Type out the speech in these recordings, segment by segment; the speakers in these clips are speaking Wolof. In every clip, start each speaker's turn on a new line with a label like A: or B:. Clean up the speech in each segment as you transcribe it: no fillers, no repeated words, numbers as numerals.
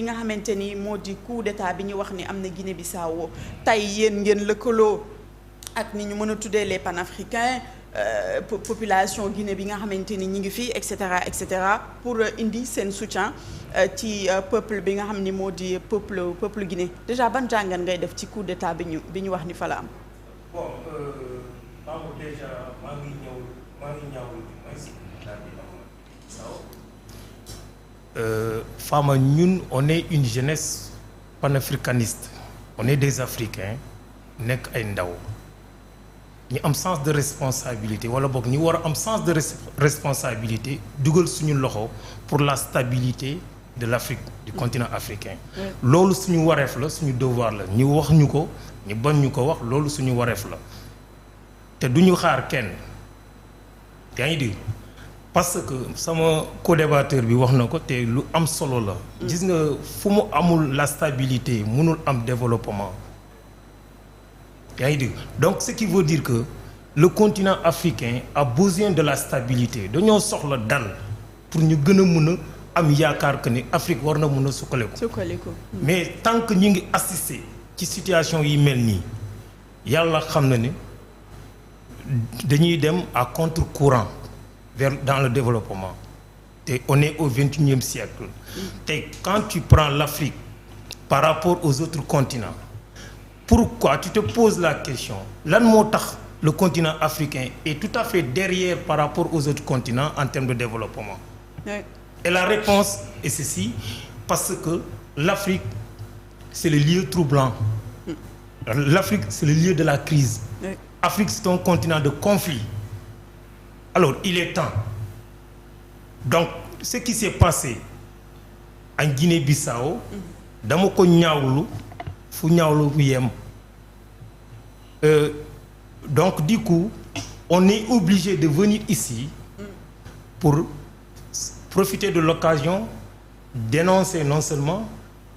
A: li nga xamante ni moo di coup d'état bi ñu wax ni am na Guinée-Bissau tey yéen ngeen lëkkaloo ak ni ñu mën a tuddee les panafricains population Guinée bi nga xamante ni ñi ngi fii et cetera pour indi seen soutien ci peuple bi nga xam ni moo di peuple Guinée déjà ban jàngat ngay def ci coup d'état bi ñu wax ni fa la am.
B: bon Pambo déjà maa ngi ñëwul Fama ñun on est une jeunesse panafricaniste on est des Africains nekk ay ndaw ñu am sens de responsabilité wala boog ñu war a am sens de responsabilité dugal suñu loxo pour la stabilité de l'Afrique du continent africain loolu suñu wareef la suñu devoir la ñu wax ñu ko ñu bañ ñu ko wax loolu suñu wareef la te duñu xaar kenn yaa ngi dégg parce que sama co-débatteur bi wax na ko te lu am solo la gis nga fu mu amul la stabilité mënul am développement yaa ngi dégg donc ce qui veut dire que le continent africain a besoin de la stabilité dañoo soxla dal pour ñu gën a mën a am yaakaar que ni Afrique war na mën a sukkaleku mais tant que ñu ngi assister ci situation yi mel nii yàlla xam na ni dañuy dem à contre-courant dans le développement te on est au XXIe siècle te quand tu prends l'Afrique par rapport aux autres continents pourquoi tu te poses la question lan moo tax le continent africain est tout à fait derrière par rapport aux autres continents en termes de développement et la réponse est ceci parce que l'Afrique c'est le lieu troublant l'Afrique c'est le lieu de la crise Afrique c'est un continent de conflit alors il est temps donc ce qui s'est passé en Guinée-Bissau dama ko ñaawlu fu ñaawlu bu yem donc du coup on est obligé de venir ici pour profiter de l'occasion dénoncer non seulement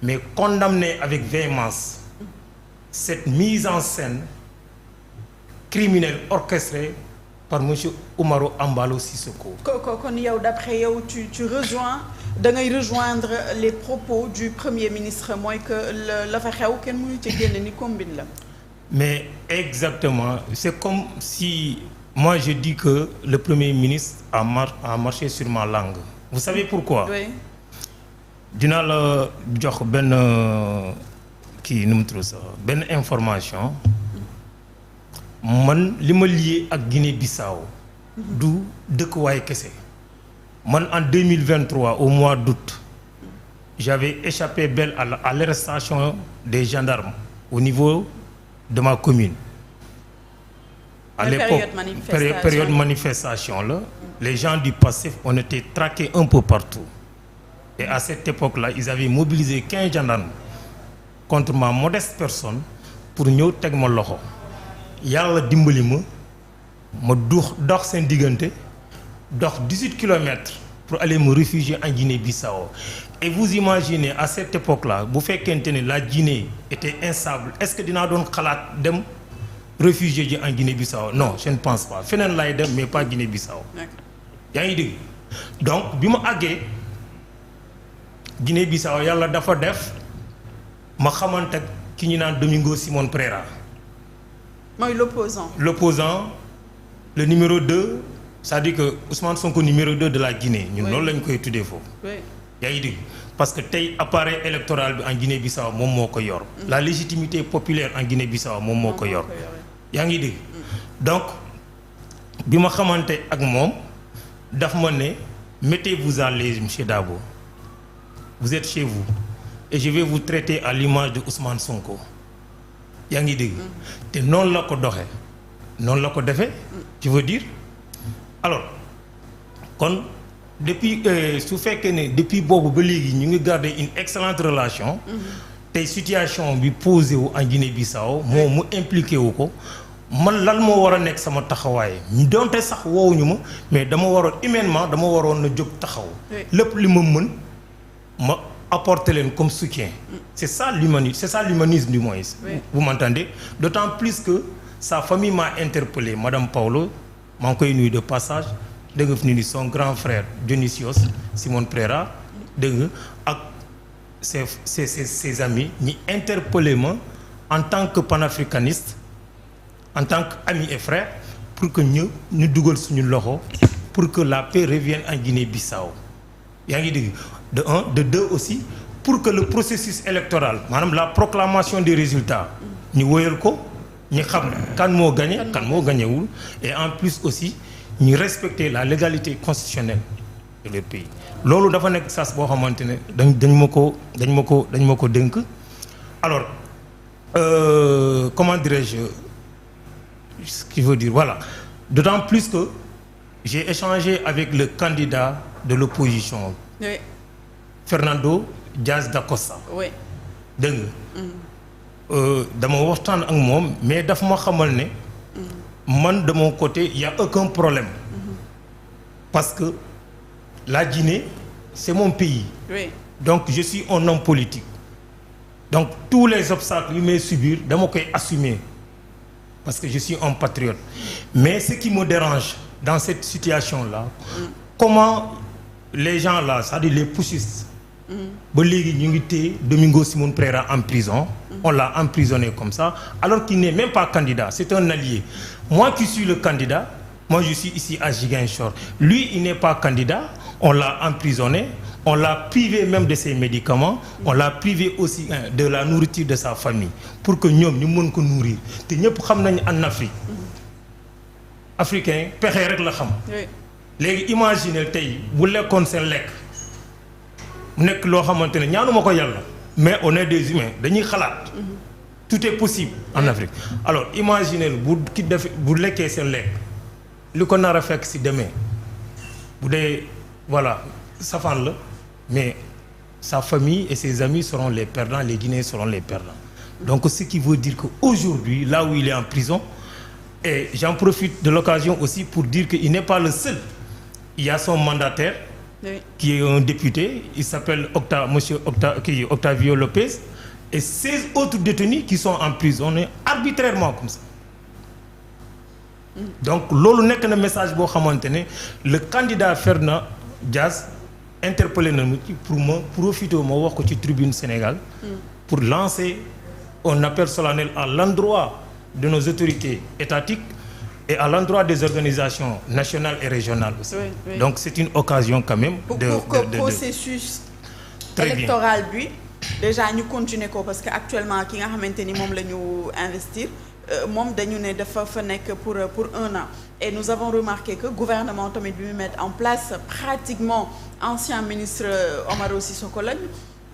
B: mais condamner avec véhémence cette mise en scène criminelle orchestrée par monsieur Oumaro Embalo Sissoko.
A: kon yow d'après yow tu rejoins da ngay rejoindre les propos du premier ministre mooy que la fa xew kenn mënu ci génn ni combine la.
B: mais exactement c'est comme si moi je dis que le premier ministre a marché sur ma langue. vous savez pourquoi.
A: oui.
B: dinaa la jox benn kii nu mu tudd sax benn information. man li ma lié ak Guinée-Bissau du dëkkuwaay kese man en 2023 au mois d'août j'avais échappé belle à l'arrestation des gendarmes au niveau de ma commune à l'époque période manifestation la les gens du Pastef on était traqués un peu partout et à cette époque-là ils avaient mobilisé 15 gendarmes contre ma modeste personne pour ñëw teg ma loxo yàlla dimbali ma dox seen diggante dox 18 kilomètres pour aller me réfugier en Guinée-Bissau et vous imaginez à cette époque-là bu fekkente ne la Guinée était instable est-ce que dinaa doon xalaat dem réfugier ji en Guinée-Bissau non je ne pense pas feneen laay dem mais pas Guinée-Bissau yaa ngi dégg donc bi ma àggee Guinée-Bissau yàlla dafa def ma xamante ki ñu naan Domingo Simón Pereira
A: mooy l'opposant
B: le numéro 2 c'est-à-dire que Ousmane Sonko numéro 2 de la Guinée ñun loolu lañ koy tuddee foofu yaa ngi dégg parce que tey appareil électoral bi en Guinée-Bissau moom moo ko yor la légitimité populaire en Guinée-Bissau moom moo ko yor yaa ngi dégg donc bi ma xamante ak moom daf ma ne mettez-vous à l'aise monsieur Dabo vous êtes chez vous et je vais vous traiter à l'image de Ousmane Sonko yaa ngi dégg te noonu la ko doxee noonu la ko defee tu veux dire alors kon depuis su fekkee ne depuis boobu ba léegi ñu ngi garder une excellente relation tey situation bi posé wu en Guinée-Bissau moo mu impliqué wu ko man lan moo war a nekk sama taxawaay donte sax woowuñu ma mais dama waroon humainement dama waroon na jóg taxaw lépp li ma mën ma apporter leen comme soutien c'est ça l'humanisme du moins vous m'entendez d'autant plus que sa famille m'a interpellé madame Paulo maa ngi koy nuyu de passage dégg nga fi ni son grand frère Dionysios Simón Pereira dégg nga ak ses amis ñi interpellé ma en tant que panafricaniste en tant qu'ami et frère pour que ñu dugal suñu loxo pour que la paix revienne en Guinée-Bissau yaa ngi dégg de un de deux aussi pour que le processus électoral maanaam la proclamation des résultats ñu woyal ko ñu xam kan moo gagné kan moo gagnéwul et en plus aussi ñu respecter la légalité constitutionnelle de leur pays loolu dafa nekk sas boo xamante ne dañ ma ko dénk alors comment dirais-je ce qui veut dire voilà d'autant plus que j'ai échangé avec le candidat de l'opposition
A: oui.
B: Fernando Diaz da Costa
A: oui.
B: dégg nga dama waxtaan ak moom mais daf ma xamal ne man de mon côté il y a aucun problème parce que la Guinée c'est mon pays
A: oui.
B: donc je suis un homme politique donc tous les obstacles yu may subir dama koy assumer parce que je suis un patriote mais ce qui me dérange dans cette situation-là comment les gens là c'est-à-dire les putschistes ba léegi ñu ngi téye Domingo Simón Pereira en prison on l'a emprisonné comme ça alors qu'il n'est même pas candidat c'est un allié moi qui suis le candidat moi je suis ici à Ziguinchor lui il n'est pas candidat on l'a emprisonné on l'a privé même de ses médicaments on l'a privé aussi de la nourriture de sa famille pour que ñoom ñu mën ko nourrir te ñëpp xam nañu en Afrique africain pexe rek la xam léegi imaginer tey bu lekkoon seen lekk mu nekk loo xamante ne ñaanuma ko yàlla mais on est des humains dañuy xalaat tout est possible en Afrique alors imaginer bu lekkee seen lekk li ko nar a fekk si demee bu dee voilà safaan la mais sa famille et ses amis seront les perdants les Guinéens seront les perdants donc ce qui veut dire que aujourd'hui là où il est en prison et j'en profite de l'occasion aussi pour dire qu'il n'est pas le seul il y a son mandataire oui. Qui est un député il s'appelle Octavio Lopez et 16 autres détenus qui sont emprisonnés arbitrairement comme ça donc loolu nekk na message boo xamante ne le candidat Fernand Diaz interpellé na mu ci pour ma profiter ma wax ko ci tribune Sénégal pour lancer un appel solennel à l'endroit de nos autorités étatiques et à l'endroit des organisations nationales et régionales aussi. Oui, oui. Donc c'est une occasion quand même
A: pour que processus électoral bi déjà ñu continuer ko parce que actuellement ki nga xamante ni moom la ñu investir moom dañu ne dafa fa nekk pour 1 an et nous avons remarqué que gouvernement tamit bi mu mettre en place pratiquement ancien ministre Omaro Sissoko lañ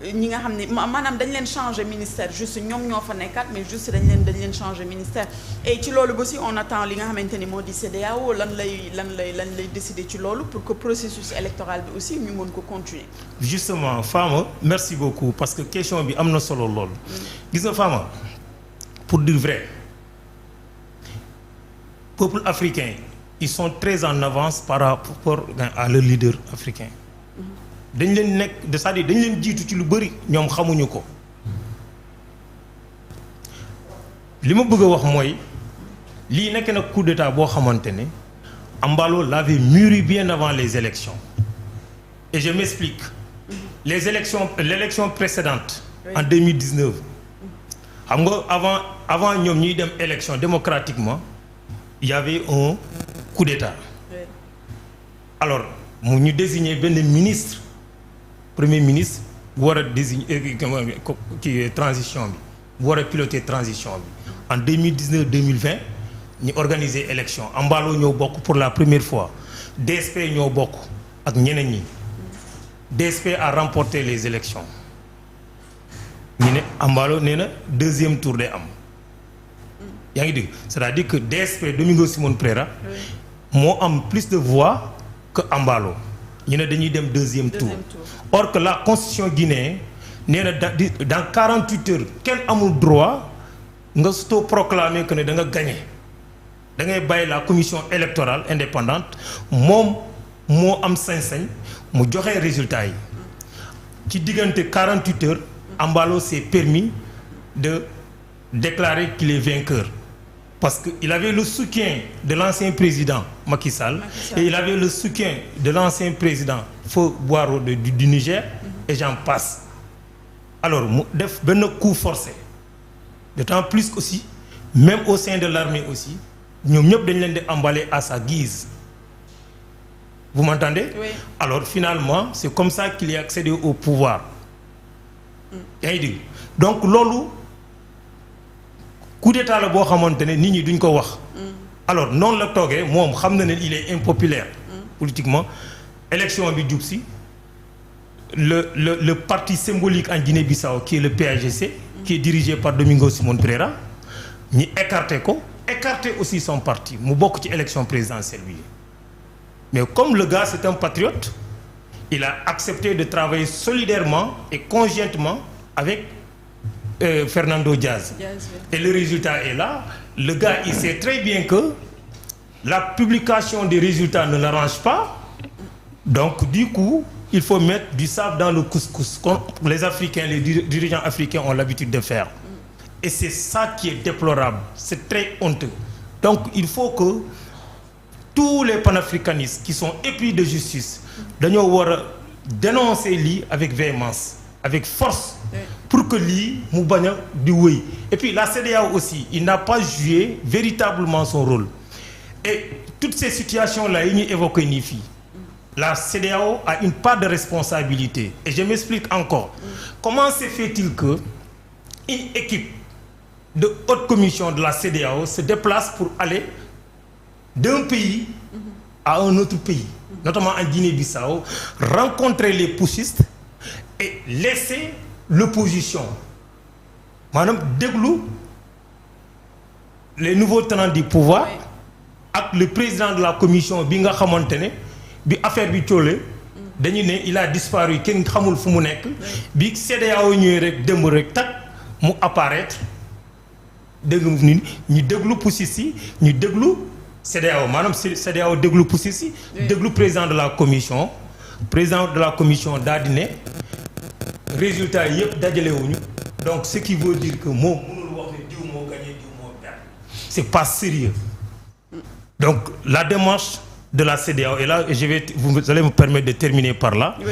A: ñi nga xam ne maanaam dañ leen changer ministère juste ñoom ñoo fa nekkat mais juste dañ leen changer ministère et ci loolu aussi on attend li nga xamante ni moo di CEDEAO lan lay décider ci loolu pour que processus électoral bi aussi ñu mën ko continuer.
B: Justement Fama merci beaucoup parce que question bi am na solo lool. Gis nga Fama pour dire vrai peuple africain ils sont très en avance par rapport à leur leader africain. dañ leen nekk c'est-à-dire dañ leen jiitu ci lu bëri ñoom xamuñu ko li ma bëgg a wax mooy lii nekk na coup d'état boo xamante ne Embalo l'avait mûri bien avant les élections et je m'explique l'élection précédente en 2019 xam nga avant ñoom ñuy dem élection démocratiquement il y avait un coup d'état alors mu ñu désigner benn ministre premier ministre bu war a désigner transition bi bu war a piloter transition bi en 2019-2020 ñu organiser élection Embalo ñoo bokk pour la première fois DSP ñoo bokk ak ñeneen ñi DSP a remporté les élections ñu ne Embalo nee na deuxième tour day am yaa ngi dégg c'est-à-dire que DSP Domingo Simón Pereira moo am plus de voix que Embalo ñu ne dañuy dem deuxième tour or que la constitution guinéenne nee na dans 48 heures kenn amul droit nga proclamer que ne da nga gagné da ngay bàyyi la commission électorale indépendante moom moo am sañ-sañ mu joxe résultat yi ci diggante 48 heures Embalo s'est permis de déclarer qu'il est vainqueur parce que il avait le soutien de l'ancien président Macky Sall et il avait le soutien de l'ancien président Feu Boiro du Niger et j'en passe alors mu def benn coup forcé d'autant plus aussi même au sein de l'armée aussi ñoom ñëpp dañ leen di emballer à sa guise. Vous m'entendez?
A: Oui.
B: Alors finalement c'est comme ça qu'il est accédé au pouvoir. yaa ngi dégg donc loolu coup d'état la boo xamante ne nit ñi duñ ko wax. alors noonu la toogee moom xam na ne il est impopulaire. politiquement élection bi jub si le parti symbolique en Guinée-Bissau qui est le PAGC. qui est dirigé par Domingos Simón Pereira ñi écarté aussi son parti mu bokk ci élection présidentielle bi. Mais comme le gars c'est un patriote, il a accepté de travailler solidairement et conjointement avec Fernando Diaz. Et le résultat est là. Le gars, il sait très bien que la publication des résultats ne l'arrange pas. Donc, du coup, il faut mettre du sable dans le couscous, comme les Africains, les dirigeants africains ont l'habitude de faire. Et c'est ça qui est déplorable. C'est très honteux. Donc, il faut que tous les panafricanistes qui sont épris de justice dañoo war a dénoncer lii avec véhémence avec force pour que lii mu bañ a di wéy et puis la CEDEAO aussi il n'a pas joué véritablement son rôle et toutes ces situations là yi ñuy évoqué nii fii la CEDEAO a une part de responsabilité et je m'explique encore comment se fait-il que une équipe de haute commission de la CEDEAO se déplace pour aller d'un pays à un autre pays, notamment en Guinée-Bissau, rencontrer les putschistes et laisser l'opposition. Maanaam déglu les nouveaux tenants du pouvoir ak le président de la commission bi nga xamante ne bi affaire bi coole dañu ne il a disparu kenn xamul fu mu nekk bi CEDEAO ñëwee rek démb rek tak mu apparaître dégg ni ñu déglu putschistes yi ñu déglu CEDEAO maanaam CEDEAO déglu pousse si déglu président de la commission daal di ne résultat yëpp dajalewuñu donc ce qui veut dire que moom mënul wax ne diw moo gagné diw moo perdre c'est pas sérieux donc la démarche de la CEDEAO et là vous allez me permettre de terminer par là. Oui.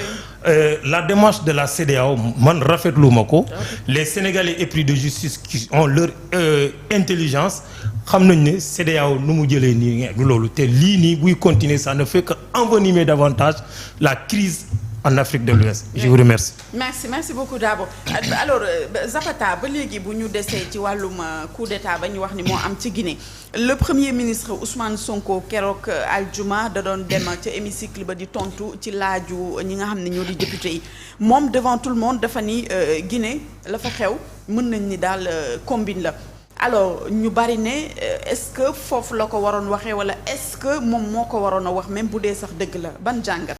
B: La démarche de la CEDEAO man rafetlu ma ko les Sénégalais épris de justice qui ont leur intelligence xam nañ ne CEDEAO nu mu jëlee nii loolu te lii nii buy continuer ça ne fait que envenimer davantage la crise en Afrique de l'Ouest. Je vous remercie.
A: Merci beaucoup Dabo. Alors Zapata ba léegi bu ñu desee ci wàllum coup d'état ba ñu wax ni moo am ci Guinée le premier ministre Ousmane Sonko keroog aljuma da doon dem ca hémicycle ba di tontu ci laaju ñi nga xam ne ñoo di député yi moom devant tout le monde dafa ni Guinée la fa xew mën nañ ni daal combine la. alors ñu bari ne est-ce que foofu la ko waroon waxee wala est-ce que moom moo ko waroon a wax même bu dee sax dëgg la ban jàngat.